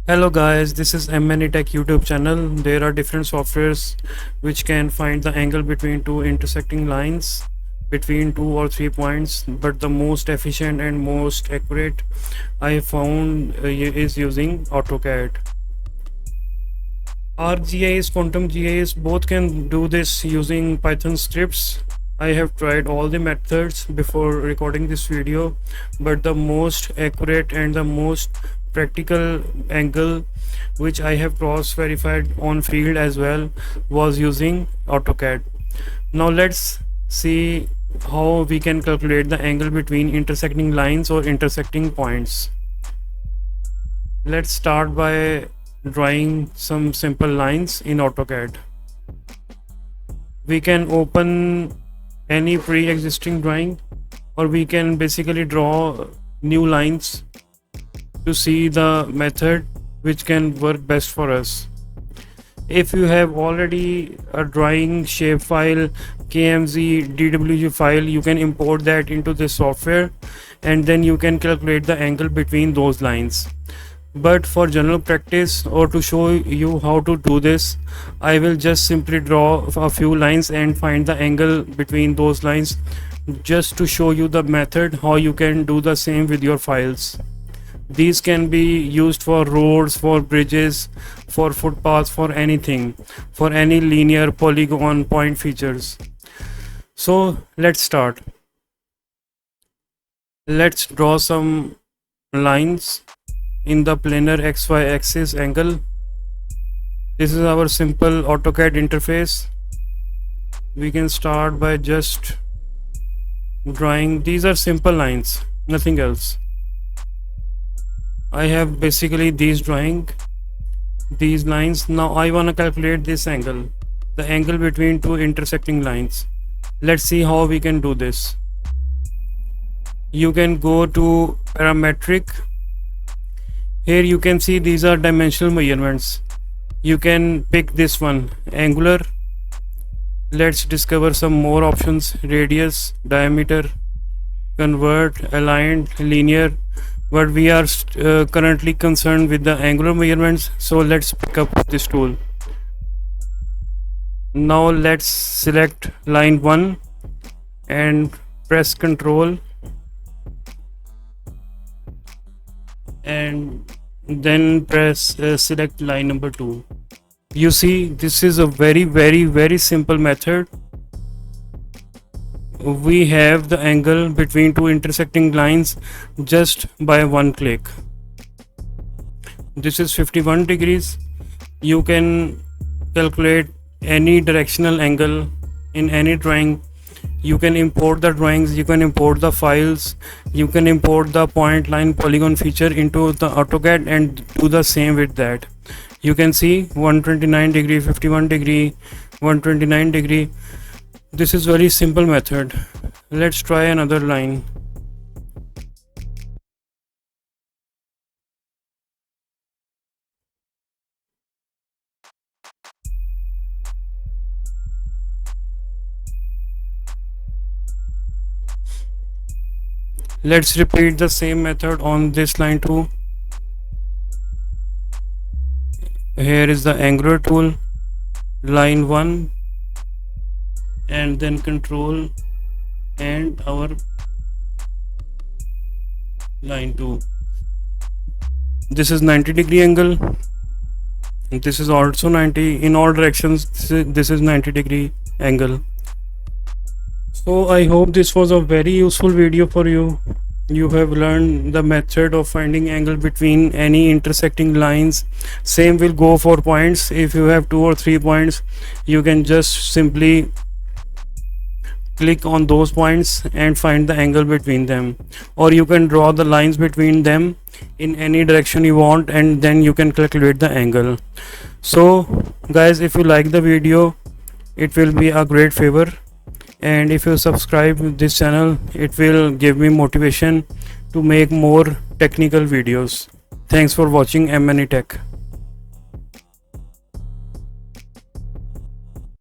Hello guys, this is Tech YouTube channel. There are different softwares which can find the angle between two intersecting lines between 2 or 3 points, but the most efficient and most accurate I found is using AutoCAD. ArcGIS, Quantum GIS both can do this using Python scripts. I have tried all the methods before recording this video, but the most accurate and the most practical angle which I have cross verified on field as well was using AutoCAD. Now let's see how we can calculate the angle between intersecting lines or intersecting points. Let's start by drawing some simple lines in AutoCAD. We can open any pre-existing drawing, or we can basically draw new lines to see the method which can work best for us. If you have already a drawing shapefile, KMZ, DWG file, you can import that into this software and then you can calculate the angle between those lines. But for general practice or to show you how to do this, I will just simply draw a few lines and find the angle between those lines, just to show you the method how you can do the same with your files. These can be used for roads, for bridges, for footpaths, for anything, for any linear polygon point features. So let's start. Let's draw some lines in the planar XY axis angle. This is our simple AutoCAD interface. We can start by just drawing. These are simple lines, nothing else. I have basically these lines. Now I want to calculate this angle, the angle between two intersecting lines. Let's see how we can do this. You can go to parametric. Here you can see these are dimensional measurements. You can pick this one, angular. Let's discover some more options: radius, diameter, convert, aligned, linear. But we are currently concerned with the angular measurements, so let's pick up this tool. Now let's select line 1 and press Ctrl and then press select line number 2. You see, this is a very simple method. We have the angle between two intersecting lines just by one click. This is 51 degrees. You can calculate any directional angle in any drawing. You can import the drawings, you can import the files, you can import the point, line, polygon feature into the AutoCAD and do the same with that. You can see 129 degree, 51 degree, 129 degree. This is very simple method. Let's try another line. Let's repeat the same method on this line too. Here is the angular tool, line 1, and then Control and our line 2. This is 90 degree angle. This is also 90 in all directions. This is 90 degree angle. So I hope this was a very useful video for you. You have learned the method of finding angle between any intersecting lines. Same will go for points. If you have 2 or 3 points, you can just simply click on those points and find the angle between them, or you can draw the lines between them in any direction you want and then you can calculate the angle. So guys, if you like the video, it will be a great favor, and if you subscribe this channel, it will give me motivation to make more technical videos. Thanks for watching Tech.